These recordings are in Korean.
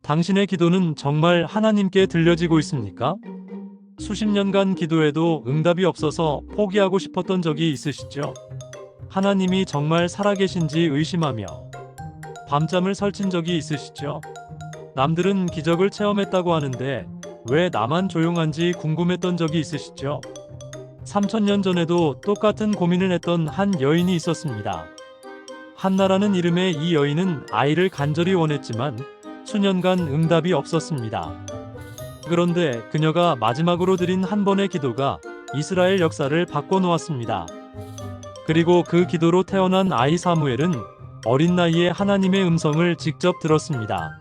당신의 기도는 정말 하나님께 들려지고 있습니까? 수십 년간 기도해도 응답이 없어서 포기하고 싶었던 적이 있으시죠? 하나님이 정말 살아계신지 의심하며 밤잠을 설친 적이 있으시죠? 남들은 기적을 체험했다고 하는데 왜 나만 조용한지 궁금했던 적이 있으시죠? 3000년 전에도 똑같은 고민을 했던 한 여인이 있었습니다. 한나라는 이름의 이 여인은 아이를 간절히 원했지만 수년간 응답이 없었습니다. 그런데 그녀가 마지막으로 드린 한 번의 기도가 이스라엘 역사를 바꿔놓았습니다. 그리고 그 기도로 태어난 아이 사무엘은 어린 나이에 하나님의 음성을 직접 들었습니다.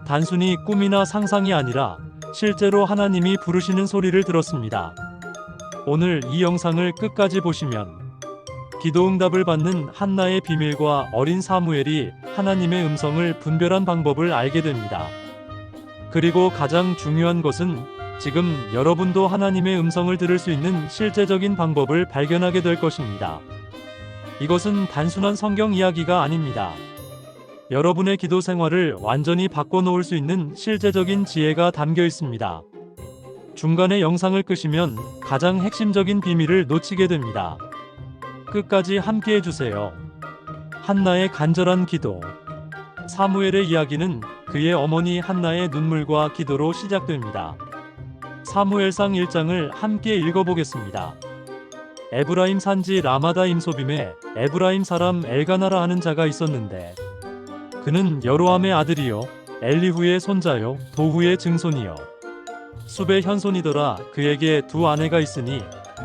단순히 꿈이나 상상이 아니라 실제로 하나님이 부르시는 소리를 들었습니다. 오늘 이 영상을 끝까지 보시면 기도 응답을 받는 한나의 비밀과 어린 사무엘이 하나님의 음성을 분별한 방법을 알게 됩니다. 그리고 가장 중요한 것은 지금 여러분도 하나님의 음성을 들을 수 있는 실제적인 방법을 발견하게 될 것입니다. 이것은 단순한 성경 이야기가 아닙니다. 여러분의 기도 생활을 완전히 바꿔놓을 수 있는 실제적인 지혜가 담겨 있습니다. 중간에 영상을 끄시면 가장 핵심적인 비밀을 놓치게 됩니다. 끝까지 함께 해주세요. 한나의 간절한 기도. 사무엘의 이야기는 그의 어머니 한나의 눈물과 기도로 시작됩니다. 사무엘상 1장을 함께 읽어보겠습니다. 에브라임 산지 라마다임 소빔에 에브라임 사람 엘가나라 하는 자가 있었는데 그는 여로함의 아들이요 엘리후의 손자요 도후의 증손이요 숲의 현손이더라. 그에게 두 아내가 있으니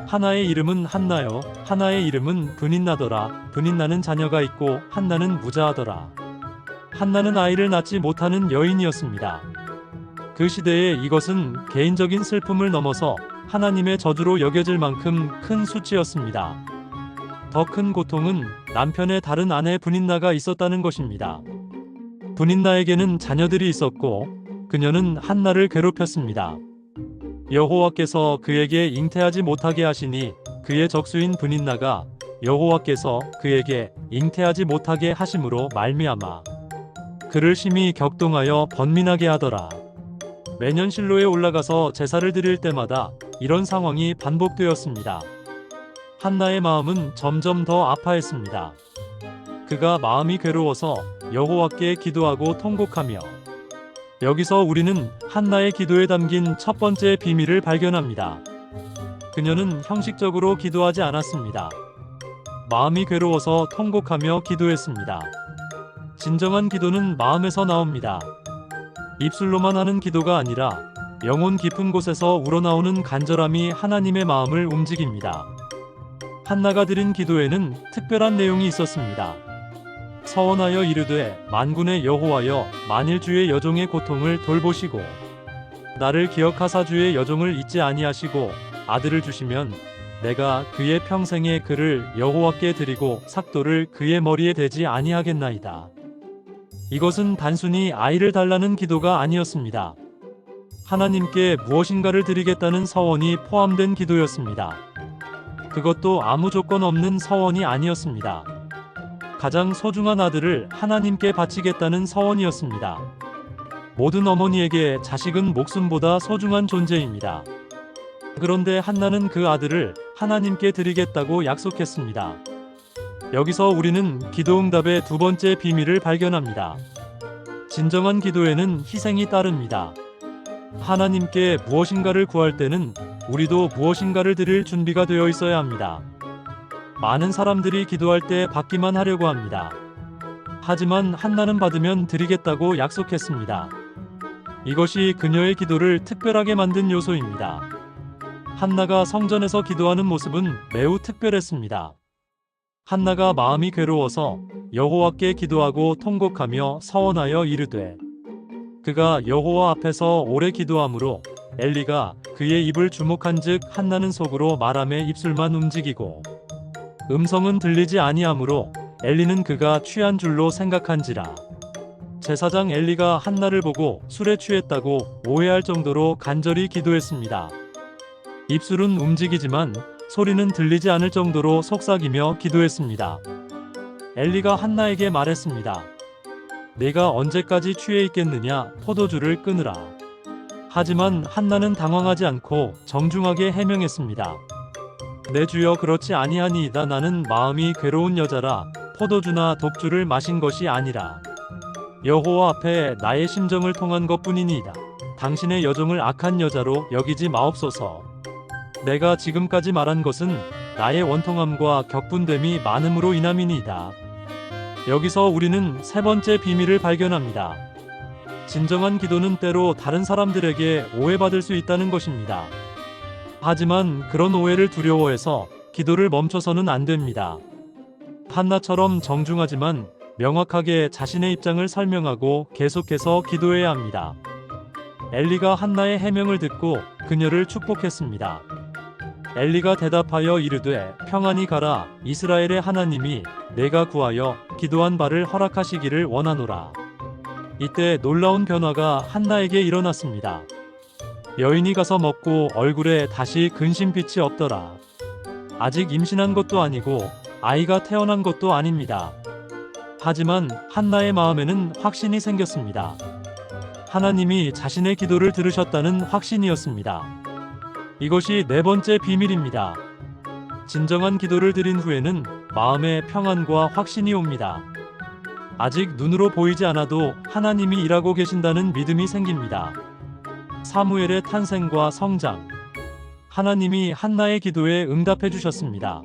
하나의 이름은 한나요 하나의 이름은 브닌나더라. 브닌나는 자녀가 있고 한나는 무자하더라. 한나는 아이를 낳지 못하는 여인이었습니다. 그 시대에 이것은 개인적인 슬픔을 넘어서 하나님의 저주로 여겨질 만큼 큰 수치였습니다. 더 큰 고통은 남편의 다른 아내 브닌나가 있었다는 것입니다. 브닌나에게는 자녀들이 있었고 그녀는 한나를 괴롭혔습니다. 여호와께서 그에게 잉태하지 못하게 하시니 그의 적수인 브닌나가 여호와께서 그에게 잉태하지 못하게 하심으로 말미암아 그를 심히 격동하여 번민하게 하더라. 매년 실로에 올라가서 제사를 드릴 때마다 이런 상황이 반복되었습니다. 한나의 마음은 점점 더 아파했습니다. 그가 마음이 괴로워서 여호와께 기도하고 통곡하며 여기서 우리는 한나의 기도에 담긴 첫 번째 비밀을 발견합니다. 그녀는 형식적으로 기도하지 않았습니다. 마음이 괴로워서 통곡하며 기도했습니다. 진정한 기도는 마음에서 나옵니다. 입술로만 하는 기도가 아니라 영혼 깊은 곳에서 우러나오는 간절함이 하나님의 마음을 움직입니다. 한나가 드린 기도에는 특별한 내용이 있었습니다. 서원하여 이르되 만군의 여호와여 만일 주의 여종의 고통을 돌보시고 나를 기억하사 주의 여종을 잊지 아니하시고 아들을 주시면 내가 그의 평생에 그를 여호와께 드리고 삭도를 그의 머리에 대지 아니하겠나이다. 이것은 단순히 아이를 달라는 기도가 아니었습니다. 하나님께 무엇인가를 드리겠다는 서원이 포함된 기도였습니다. 그것도 아무 조건 없는 서원이 아니었습니다. 가장 소중한 아들을 하나님께 바치겠다는 서원이었습니다. 모든 어머니에게 자식은 목숨보다 소중한 존재입니다. 그런데 한나는 그 아들을 하나님께 드리겠다고 약속했습니다. 여기서 우리는 기도응답의 두 번째 비밀을 발견합니다. 진정한 기도에는 희생이 따릅니다. 하나님께 무엇인가를 구할 때는 우리도 무엇인가를 드릴 준비가 되어 있어야 합니다. 많은 사람들이 기도할 때 받기만 하려고 합니다. 하지만 한나는 받으면 드리겠다고 약속했습니다. 이것이 그녀의 기도를 특별하게 만든 요소입니다. 한나가 성전에서 기도하는 모습은 매우 특별했습니다. 한나가 마음이 괴로워서 여호와께 기도하고 통곡하며 서원하여 이르되 그가 여호와 앞에서 오래 기도하므로 엘리가 그의 입을 주목한즉 한나는 속으로 말하며 입술만 움직이고 음성은 들리지 아니하므로 엘리는 그가 취한 줄로 생각한지라. 제사장 엘리가 한나를 보고 술에 취했다고 오해할 정도로 간절히 기도했습니다. 입술은 움직이지만 소리는 들리지 않을 정도로 속삭이며 기도했습니다. 엘리가 한나에게 말했습니다. 내가 언제까지 취해 있겠느냐, 포도주를 끊으라. 하지만 한나는 당황하지 않고 정중하게 해명했습니다. 내 주여, 그렇지 아니하니이다. 나는 마음이 괴로운 여자라 포도주나 독주를 마신 것이 아니라 여호와 앞에 나의 심정을 통한 것뿐이니이다. 당신의 여종을 악한 여자로 여기지 마옵소서. 내가 지금까지 말한 것은 나의 원통함과 격분됨이 많음으로 인함이니이다. 여기서 우리는 세 번째 비밀을 발견합니다. 진정한 기도는 때로 다른 사람들에게 오해받을 수 있다는 것입니다. 하지만 그런 오해를 두려워해서 기도를 멈춰서는 안 됩니다. 한나처럼 정중하지만 명확하게 자신의 입장을 설명하고 계속해서 기도해야 합니다. 엘리가 한나의 해명을 듣고 그녀를 축복했습니다. 엘리가 대답하여 이르되 평안히 가라. 이스라엘의 하나님이 내가 구하여 기도한 바를 허락하시기를 원하노라. 이때 놀라운 변화가 한나에게 일어났습니다. 여인이 가서 먹고 얼굴에 다시 근심빛이 없더라. 아직 임신한 것도 아니고 아이가 태어난 것도 아닙니다. 하지만 한나의 마음에는 확신이 생겼습니다. 하나님이 자신의 기도를 들으셨다는 확신이었습니다. 이것이 네 번째 비밀입니다. 진정한 기도를 드린 후에는 마음의 평안과 확신이 옵니다. 아직 눈으로 보이지 않아도 하나님이 일하고 계신다는 믿음이 생깁니다. 사무엘의 탄생과 성장. 하나님이 한나의 기도에 응답해 주셨습니다.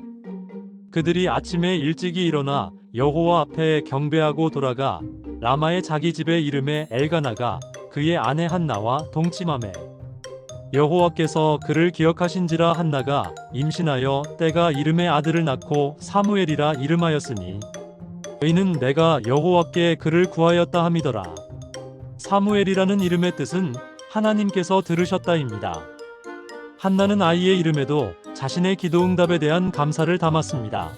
그들이 아침에 일찍이 일어나 여호와 앞에 경배하고 돌아가 라마의 자기 집의 이름에 엘가나가 그의 아내 한나와 동침하매 여호와께서 그를 기억하신지라. 한나가 임신하여 때가 이름의 아들을 낳고 사무엘이라 이름하였으니 이는 내가 여호와께 그를 구하였다 함이더라. 사무엘이라는 이름의 뜻은 하나님께서 들으셨다입니다. 한나는 아이의 이름에도 자신의 기도 응답에 대한 감사를 담았습니다.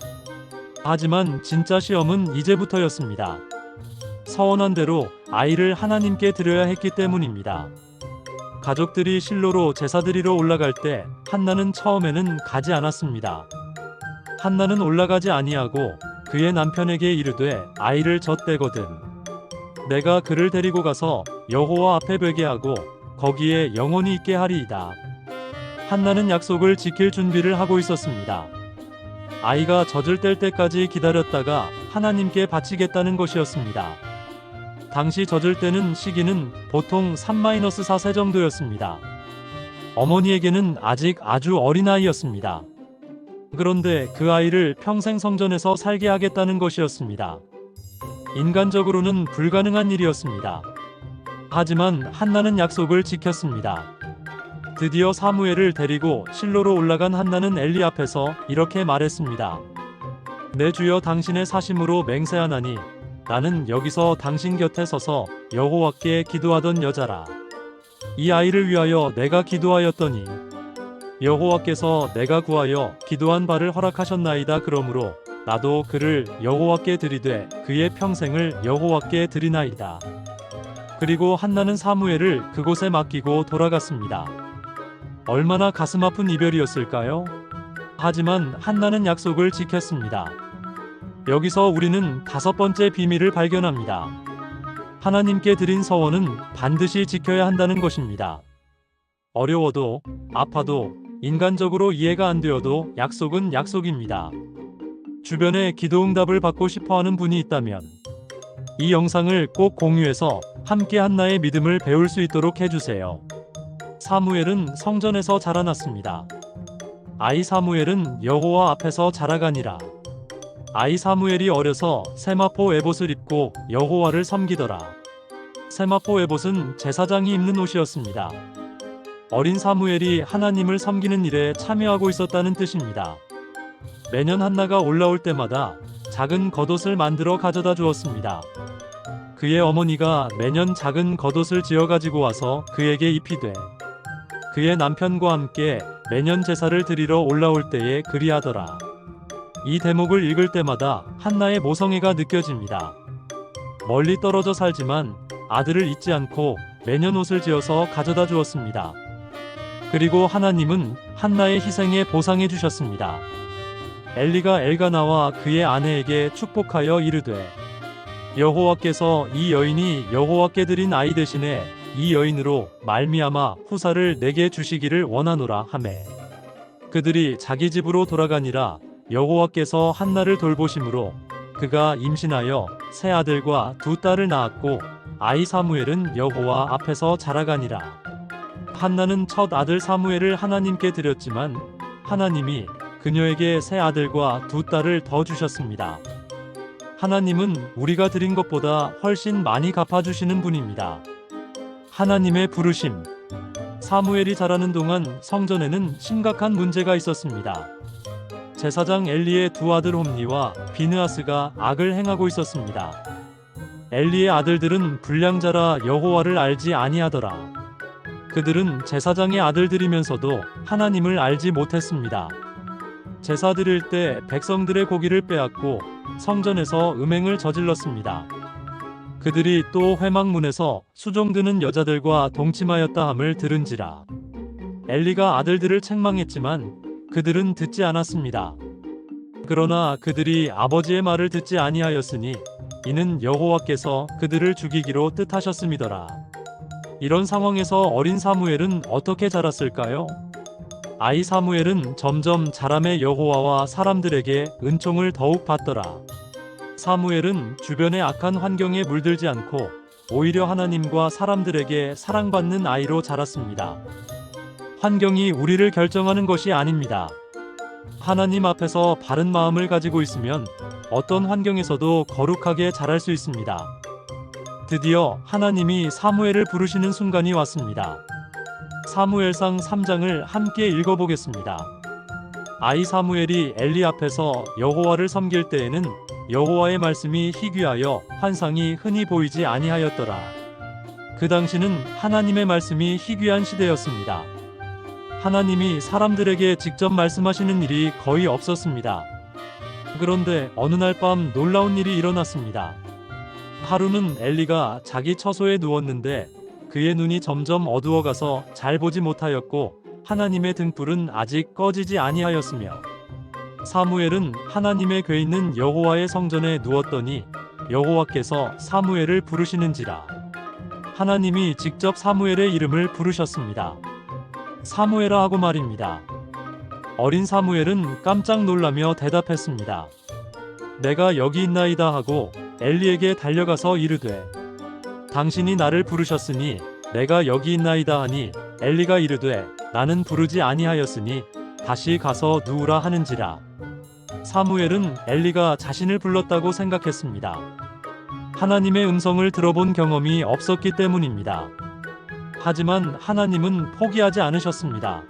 하지만 진짜 시험은 이제부터였습니다. 서원한 대로 아이를 하나님께 드려야 했기 때문입니다. 가족들이 실로로 제사 드리러 올라갈 때 한나는 처음에는 가지 않았습니다. 한나는 올라가지 아니하고 그의 남편에게 이르되 아이를 젖대거든 내가 그를 데리고 가서 여호와 앞에 베게 하고 거기에 영원히 있게 하리이다. 한나는 약속을 지킬 준비를 하고 있었습니다. 아이가 젖을 뗄 때까지 기다렸다가 하나님께 바치겠다는 것이었습니다. 당시 젖을 때는 시기는 보통 3-4세 정도였습니다. 어머니에게는 아직 아주 어린 아이였습니다. 그런데 그 아이를 평생 성전에서 살게 하겠다는 것이었습니다. 인간적으로는 불가능한 일이었습니다. 하지만 한나는 약속을 지켰습니다. 드디어 사무엘을 데리고 실로로 올라간 한나는 엘리 앞에서 이렇게 말했습니다. 내 주여, 당신의 사심으로 맹세하나니 나는 여기서 당신 곁에 서서 여호와께 기도하던 여자라. 이 아이를 위하여 내가 기도하였더니 여호와께서 내가 구하여 기도한 바를 허락하셨나이다. 그러므로 나도 그를 여호와께 드리되 그의 평생을 여호와께 드리나이다. 그리고 한나는 사무엘을 그곳에 맡기고 돌아갔습니다. 얼마나 가슴 아픈 이별이었을까요? 하지만 한나는 약속을 지켰습니다. 여기서 우리는 다섯 번째 비밀을 발견합니다. 하나님께 드린 서원은 반드시 지켜야 한다는 것입니다. 어려워도 아파도 인간적으로 이해가 안 되어도 약속은 약속입니다. 주변에 기도 응답을 받고 싶어하는 분이 있다면 이 영상을 꼭 공유해서 함께 한나의 믿음을 배울 수 있도록 해주세요. 사무엘은 성전에서 자라났습니다. 아이 사무엘은 여호와 앞에서 자라가니라. 아이 사무엘이 어려서 세마포 에봇을 입고 여호와를 섬기더라. 세마포 에봇은 제사장이 입는 옷이었습니다. 어린 사무엘이 하나님을 섬기는 일에 참여하고 있었다는 뜻입니다. 매년 한나가 올라올 때마다 작은 겉옷을 만들어 가져다 주었습니다. 그의 어머니가 매년 작은 겉옷을 지어 가지고 와서 그에게 입히되 그의 남편과 함께 매년 제사를 드리러 올라올 때에 그리하더라. 이 대목을 읽을 때마다 한나의 모성애가 느껴집니다. 멀리 떨어져 살지만 아들을 잊지 않고 매년 옷을 지어서 가져다 주었습니다. 그리고 하나님은 한나의 희생에 보상해 주셨습니다. 엘리가 엘가나와 그의 아내에게 축복하여 이르되 여호와께서 이 여인이 여호와께 드린 아이 대신에 이 여인으로 말미암아 후사를 내게 주시기를 원하노라 하매 그들이 자기 집으로 돌아가니라. 여호와께서 한나를 돌보심으로 그가 임신하여 세 아들과 두 딸을 낳았고 아이 사무엘은 여호와 앞에서 자라가니라. 한나는 첫 아들 사무엘을 하나님께 드렸지만 하나님이 그녀에게 세 아들과 두 딸을 더 주셨습니다. 하나님은 우리가 드린 것보다 훨씬 많이 갚아주시는 분입니다. 하나님의 부르심. 사무엘이 자라는 동안 성전에는 심각한 문제가 있었습니다. 제사장 엘리의 두 아들 홈니와 비느하스가 악을 행하고 있었습니다. 엘리의 아들들은 불량자라 여호와를 알지 아니하더라. 그들은 제사장의 아들들이면서도 하나님을 알지 못했습니다. 제사 드릴 때 백성들의 고기를 빼앗고 성전에서 음행을 저질렀습니다. 그들이 또 회막문에서 수종드는 여자들과 동침하였다 함을 들은지라. 엘리가 아들들을 책망했지만 그들은 듣지 않았습니다. 그러나 그들이 아버지의 말을 듣지 아니하였으니 이는 여호와께서 그들을 죽이기로 뜻하셨음이더라. 이런 상황에서 어린 사무엘은 어떻게 자랐을까요? 아이 사무엘은 점점 자라매 여호와와 사람들에게 은총을 더욱 받더라. 사무엘은 주변의 악한 환경에 물들지 않고 오히려 하나님과 사람들에게 사랑받는 아이로 자랐습니다. 환경이 우리를 결정하는 것이 아닙니다. 하나님 앞에서 바른 마음을 가지고 있으면 어떤 환경에서도 거룩하게 자랄 수 있습니다. 드디어 하나님이 사무엘을 부르시는 순간이 왔습니다. 사무엘상 3장을 함께 읽어보겠습니다. 아이 사무엘이 엘리 앞에서 여호와를 섬길 때에는 여호와의 말씀이 희귀하여 환상이 흔히 보이지 아니하였더라. 그 당시는 하나님의 말씀이 희귀한 시대였습니다. 하나님이 사람들에게 직접 말씀하시는 일이 거의 없었습니다. 그런데 어느 날 밤 놀라운 일이 일어났습니다. 하루는 엘리가 자기 처소에 누웠는데 그의 눈이 점점 어두워가서 잘 보지 못하였고 하나님의 등불은 아직 꺼지지 아니하였으며 사무엘은 하나님의 궤 있는 여호와의 성전에 누웠더니 여호와께서 사무엘을 부르시는지라. 하나님이 직접 사무엘의 이름을 부르셨습니다. 사무엘아 하고 말입니다. 어린 사무엘은 깜짝 놀라며 대답했습니다. 내가 여기 있나이다 하고 엘리에게 달려가서 이르되 당신이 나를 부르셨으니 내가 여기 있나이다 하니 엘리가 이르되 나는 부르지 아니하였으니 다시 가서 누우라 하는지라. 사무엘은 엘리가 자신을 불렀다고 생각했습니다. 하나님의 음성을 들어본 경험이 없었기 때문입니다. 하지만 하나님은 포기하지 않으셨습니다.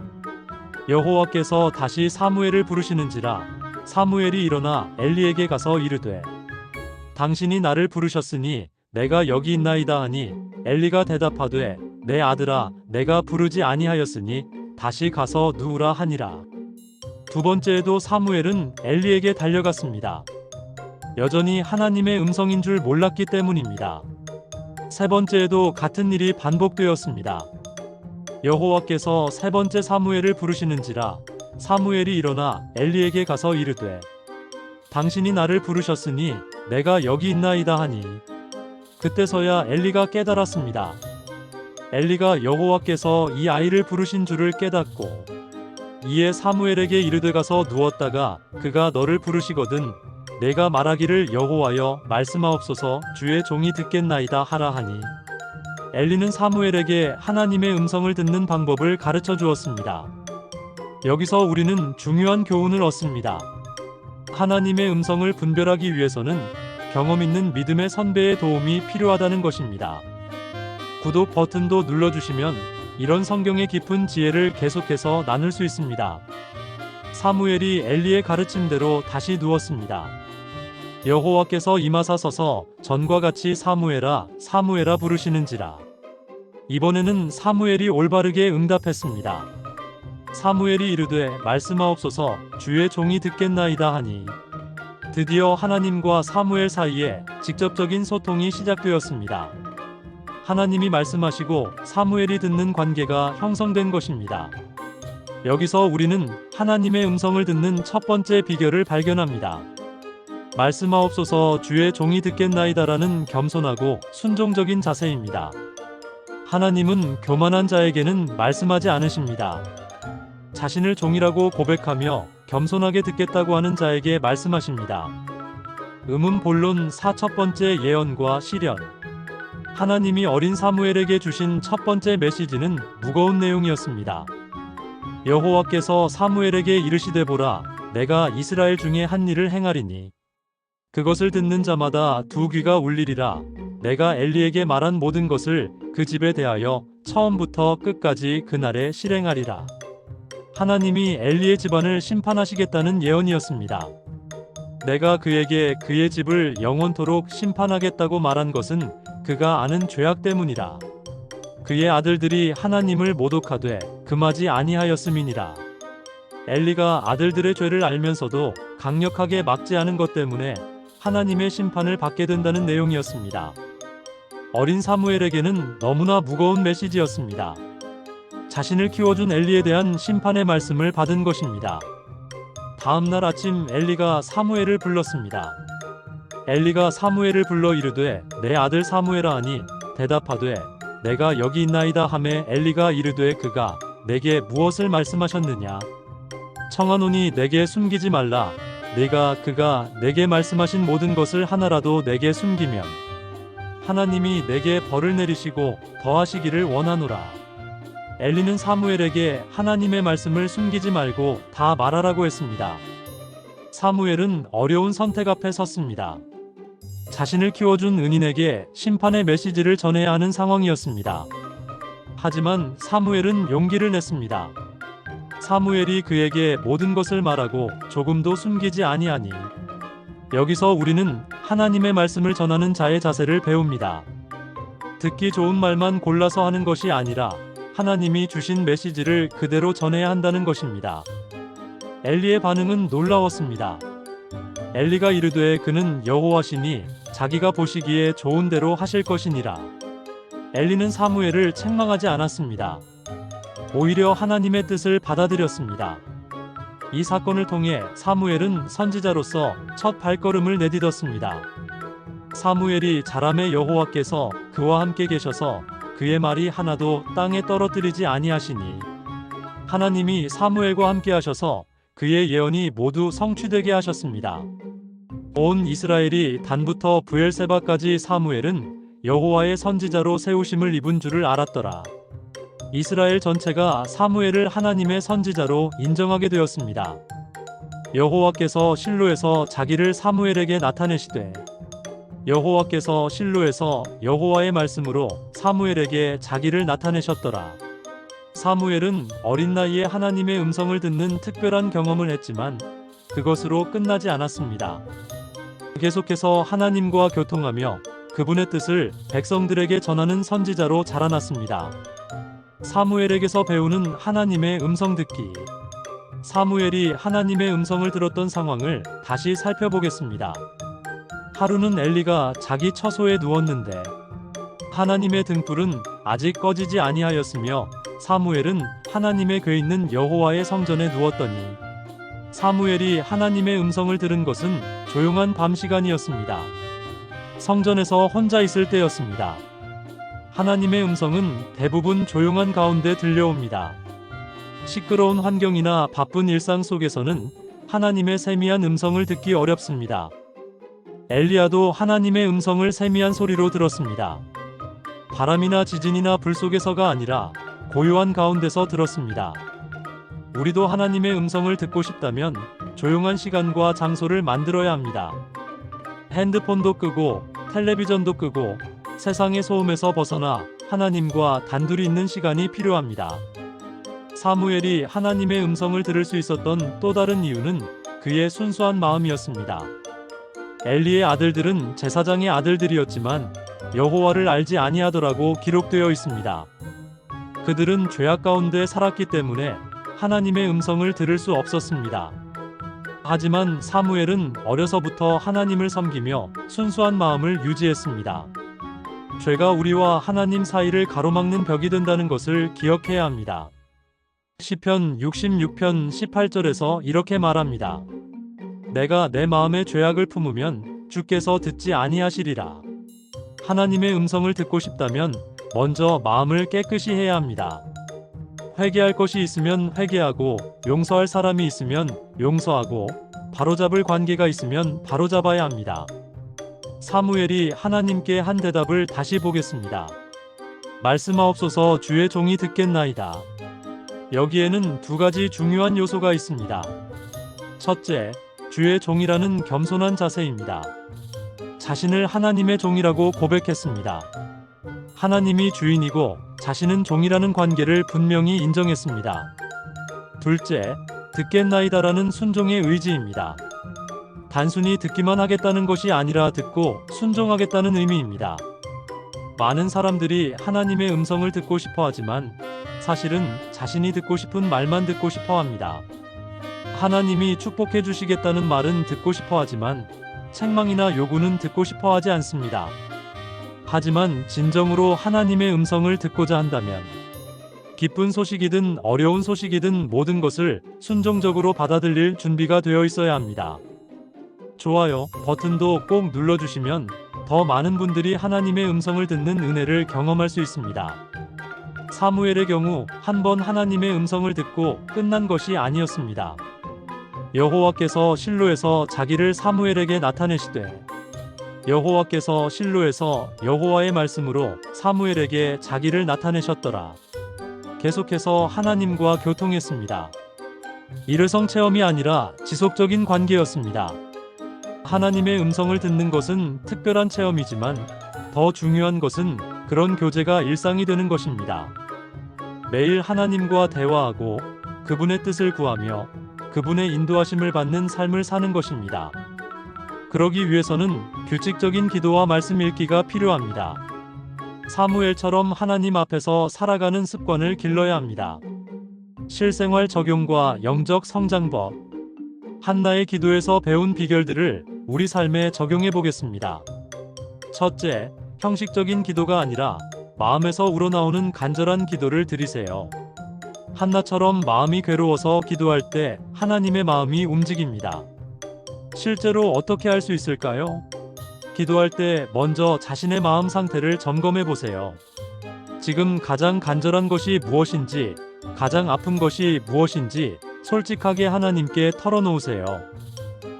여호와께서 다시 사무엘을 부르시는지라. 사무엘이 일어나 엘리에게 가서 이르되 당신이 나를 부르셨으니 내가 여기 있나이다 하니 엘리가 대답하되 내 아들아 내가 부르지 아니하였으니 다시 가서 누우라 하니라. 두 번째에도 사무엘은 엘리에게 달려갔습니다. 여전히 하나님의 음성인 줄 몰랐기 때문입니다. 세 번째에도 같은 일이 반복되었습니다. 여호와께서 세 번째 사무엘을 부르시는지라. 사무엘이 일어나 엘리에게 가서 이르되 당신이 나를 부르셨으니 내가 여기 있나이다 하니 그때서야 엘리가 깨달았습니다. 엘리가 여호와께서 이 아이를 부르신 줄을 깨닫고 이에 사무엘에게 이르되 가서 누웠다가 그가 너를 부르시거든 내가 말하기를 여호와여 말씀하옵소서 주의 종이 듣겠나이다 하라 하니 엘리는 사무엘에게 하나님의 음성을 듣는 방법을 가르쳐 주었습니다. 여기서 우리는 중요한 교훈을 얻습니다. 하나님의 음성을 분별하기 위해서는 경험 있는 믿음의 선배의 도움이 필요하다는 것입니다. 구독 버튼도 눌러주시면 이런 성경의 깊은 지혜를 계속해서 나눌 수 있습니다. 사무엘이 엘리의 가르침대로 다시 누웠습니다. 여호와께서 임하사서서 전과 같이 사무엘아 사무엘아 부르시는지라. 이번에는 사무엘이 올바르게 응답했습니다. 사무엘이 이르되 말씀하옵소서 주의 종이 듣겠나이다 하니 드디어 하나님과 사무엘 사이에 직접적인 소통이 시작되었습니다. 하나님이 말씀하시고 사무엘이 듣는 관계가 형성된 것입니다. 여기서 우리는 하나님의 음성을 듣는 첫 번째 비결을 발견합니다. 말씀하옵소서. 주의 종이 듣겠나이다라는 겸손하고 순종적인 자세입니다. 하나님은 교만한 자에게는 말씀하지 않으십니다. 자신을 종이라고 고백하며 겸손하게 듣겠다고 하는 자에게 말씀하십니다. 본론 4 첫 번째 예언과 시련. 하나님이 어린 사무엘에게 주신 첫 번째 메시지는 무거운 내용이었습니다. 여호와께서 사무엘에게 이르시되 보라, 내가 이스라엘 중에 한 일을 행하리니 그것을 듣는 자마다 두 귀가 울리리라. 내가 엘리에게 말한 모든 것을 그 집에 대하여 처음부터 끝까지 그날에 실행하리라. 하나님이 엘리의 집안을 심판하시겠다는 예언이었습니다. 내가 그에게 그의 집을 영원토록 심판하겠다고 말한 것은 그가 아는 죄악 때문이라. 그의 아들들이 하나님을 모독하되 금하지 아니하였음이니라. 엘리가 아들들의 죄를 알면서도 강력하게 막지 않은 것 때문에 하나님의 심판을 받게 된다는 내용이었습니다. 어린 사무엘에게는 너무나 무거운 메시지였습니다. 자신을 키워준 엘리에 대한 심판의 말씀을 받은 것입니다. 다음날 아침 엘리가 사무엘을 불렀습니다. 엘리가 사무엘을 불러 이르되 내 아들 사무엘아 하니 대답하되 내가 여기 있나이다 하매 엘리가 이르되 그가 내게 무엇을 말씀하셨느냐. 청하노니 내게 숨기지 말라. 그가 내게 말씀하신 모든 것을 하나라도 내게 숨기면 하나님이 내게 벌을 내리시고 더하시기를 원하노라. 엘리는 사무엘에게 하나님의 말씀을 숨기지 말고 다 말하라고 했습니다. 사무엘은 어려운 선택 앞에 섰습니다. 자신을 키워준 은인에게 심판의 메시지를 전해야 하는 상황이었습니다. 하지만 사무엘은 용기를 냈습니다. 사무엘이 그에게 모든 것을 말하고 조금도 숨기지 아니하니. 여기서 우리는 하나님의 말씀을 전하는 자의 자세를 배웁니다. 듣기 좋은 말만 골라서 하는 것이 아니라 하나님이 주신 메시지를 그대로 전해야 한다는 것입니다. 엘리의 반응은 놀라웠습니다. 엘리가 이르되 그는 여호와시니 자기가 보시기에 좋은 대로 하실 것이니라. 엘리는 사무엘을 책망하지 않았습니다. 오히려 하나님의 뜻을 받아들였습니다. 이 사건을 통해 사무엘은 선지자로서 첫 발걸음을 내딛었습니다. 사무엘이 자라매 여호와께서 그와 함께 계셔서 그의 말이 하나도 땅에 떨어뜨리지 아니하시니 하나님이 사무엘과 함께 하셔서 그의 예언이 모두 성취되게 하셨습니다. 온 이스라엘이 단부터 브엘세바까지 사무엘은 여호와의 선지자로 세우심을 입은 줄을 알았더라. 이스라엘 전체가 사무엘을 하나님의 선지자로 인정하게 되었습니다. 여호와께서 실로에서 자기를 사무엘에게 나타내시되 여호와께서 실로에서 여호와의 말씀으로 사무엘에게 자기를 나타내셨더라. 사무엘은 어린 나이에 하나님의 음성을 듣는 특별한 경험을 했지만 그것으로 끝나지 않았습니다. 계속해서 하나님과 교통하며 그분의 뜻을 백성들에게 전하는 선지자로 자라났습니다. 사무엘에게서 배우는 하나님의 음성 듣기. 사무엘이 하나님의 음성을 들었던 상황을 다시 살펴보겠습니다. 하루는 엘리가 자기 처소에 누웠는데 하나님의 등불은 아직 꺼지지 아니하였으며 사무엘은 하나님의 궤 있는 여호와의 성전에 누웠더니 사무엘이 하나님의 음성을 들은 것은 조용한 밤 시간이었습니다. 성전에서 혼자 있을 때였습니다. 하나님의 음성은 대부분 조용한 가운데 들려옵니다. 시끄러운 환경이나 바쁜 일상 속에서는 하나님의 세미한 음성을 듣기 어렵습니다. 엘리야도 하나님의 음성을 세미한 소리로 들었습니다. 바람이나 지진이나 불 속에서가 아니라 고요한 가운데서 들었습니다. 우리도 하나님의 음성을 듣고 싶다면 조용한 시간과 장소를 만들어야 합니다. 핸드폰도 끄고 텔레비전도 끄고 세상의 소음에서 벗어나 하나님과 단둘이 있는 시간이 필요합니다. 사무엘이 하나님의 음성을 들을 수 있었던 또 다른 이유는 그의 순수한 마음이었습니다. 엘리의 아들들은 제사장의 아들들이었지만 여호와를 알지 아니하더라고 기록되어 있습니다. 그들은 죄악 가운데 살았기 때문에 하나님의 음성을 들을 수 없었습니다. 하지만 사무엘은 어려서부터 하나님을 섬기며 순수한 마음을 유지했습니다. 죄가 우리와 하나님 사이를 가로막는 벽이 된다는 것을 기억해야 합니다. 시편 66편 18절에서 이렇게 말합니다. 내가 내 마음에 죄악을 품으면 주께서 듣지 아니하시리라. 하나님의 음성을 듣고 싶다면 먼저 마음을 깨끗이 해야 합니다. 회개할 것이 있으면 회개하고, 용서할 사람이 있으면 용서하고, 바로잡을 관계가 있으면 바로잡아야 합니다. 사무엘이 하나님께 한 대답을 다시 보겠습니다. 말씀하옵소서, 주의 종이 듣겠나이다. 여기에는 두 가지 중요한 요소가 있습니다. 첫째, 주의 종이라는 겸손한 자세입니다. 자신을 하나님의 종이라고 고백했습니다. 하나님이 주인이고 자신은 종이라는 관계를 분명히 인정했습니다. 둘째, 듣겠나이다라는 순종의 의지입니다. 단순히 듣기만 하겠다는 것이 아니라 듣고 순종하겠다는 의미입니다. 많은 사람들이 하나님의 음성을 듣고 싶어 하지만 사실은 자신이 듣고 싶은 말만 듣고 싶어 합니다. 하나님이 축복해 주시겠다는 말은 듣고 싶어 하지만 책망이나 요구는 듣고 싶어 하지 않습니다. 하지만 진정으로 하나님의 음성을 듣고자 한다면 기쁜 소식이든 어려운 소식이든 모든 것을 순종적으로 받아들일 준비가 되어 있어야 합니다. 좋아요 버튼도 꼭 눌러주시면 더 많은 분들이 하나님의 음성을 듣는 은혜를 경험할 수 있습니다. 사무엘의 경우 한 번 하나님의 음성을 듣고 끝난 것이 아니었습니다. 여호와께서 실로에서 자기를 사무엘에게 나타내시되 여호와께서 실로에서 여호와의 말씀으로 사무엘에게 자기를 나타내셨더라. 계속해서 하나님과 교통했습니다. 일회성 체험이 아니라 지속적인 관계였습니다. 하나님의 음성을 듣는 것은 특별한 체험이지만 더 중요한 것은 그런 교제가 일상이 되는 것입니다. 매일 하나님과 대화하고 그분의 뜻을 구하며 그분의 인도하심을 받는 삶을 사는 것입니다. 그러기 위해서는 규칙적인 기도와 말씀 읽기가 필요합니다. 사무엘처럼 하나님 앞에서 살아가는 습관을 길러야 합니다. 실생활 적용과 영적 성장법. 한나의 기도에서 배운 비결들을 우리 삶에 적용해 보겠습니다. 첫째, 형식적인 기도가 아니라 마음에서 우러나오는 간절한 기도를 드리세요. 한나처럼 마음이 괴로워서 기도할 때 하나님의 마음이 움직입니다. 실제로 어떻게 할 수 있을까요? 기도할 때 먼저 자신의 마음 상태를 점검해 보세요. 지금 가장 간절한 것이 무엇인지, 가장 아픈 것이 무엇인지 솔직하게 하나님께 털어놓으세요.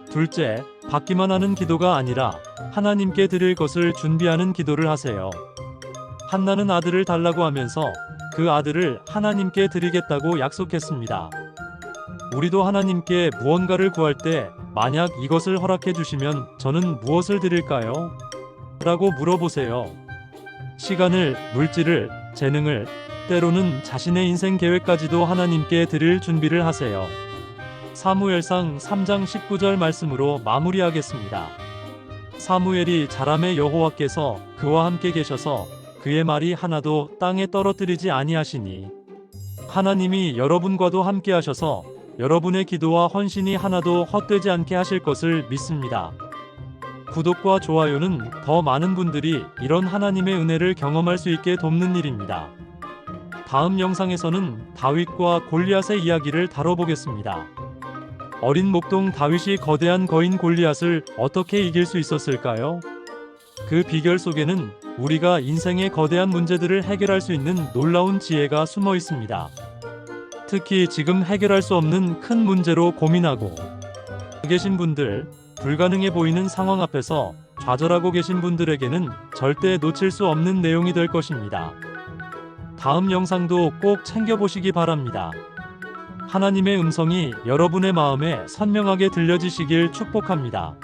둘째, 받기만 하는 기도가 아니라 하나님께 드릴 것을 준비하는 기도를 하세요. 한나는 아들을 달라고 하면서 그 아들을 하나님께 드리겠다고 약속했습니다. 우리도 하나님께 무언가를 구할 때 만약 이것을 허락해 주시면 저는 무엇을 드릴까요? 라고 물어보세요. 시간을, 물질을, 재능을, 때로는 자신의 인생 계획까지도 하나님께 드릴 준비를 하세요. 사무엘상 3장 19절 말씀으로 마무리하겠습니다. 사무엘이 자라매 여호와께서 그와 함께 계셔서 그의 말이 하나도 땅에 떨어뜨리지 아니하시니. 하나님이 여러분과도 함께 하셔서 여러분의 기도와 헌신이 하나도 헛되지 않게 하실 것을 믿습니다. 구독과 좋아요는 더 많은 분들이 이런 하나님의 은혜를 경험할 수 있게 돕는 일입니다. 다음 영상에서는 다윗과 골리앗의 이야기를 다뤄보겠습니다. 어린 목동 다윗이 거대한 거인 골리앗을 어떻게 이길 수 있었을까요? 그 비결 속에는 우리가 인생의 거대한 문제들을 해결할 수 있는 놀라운 지혜가 숨어 있습니다. 특히 지금 해결할 수 없는 큰 문제로 고민하고 계신 분들, 불가능해 보이는 상황 앞에서 좌절하고 계신 분들에게는 절대 놓칠 수 없는 내용이 될 것입니다. 다음 영상도 꼭 챙겨보시기 바랍니다. 하나님의 음성이 여러분의 마음에 선명하게 들려지시길 축복합니다.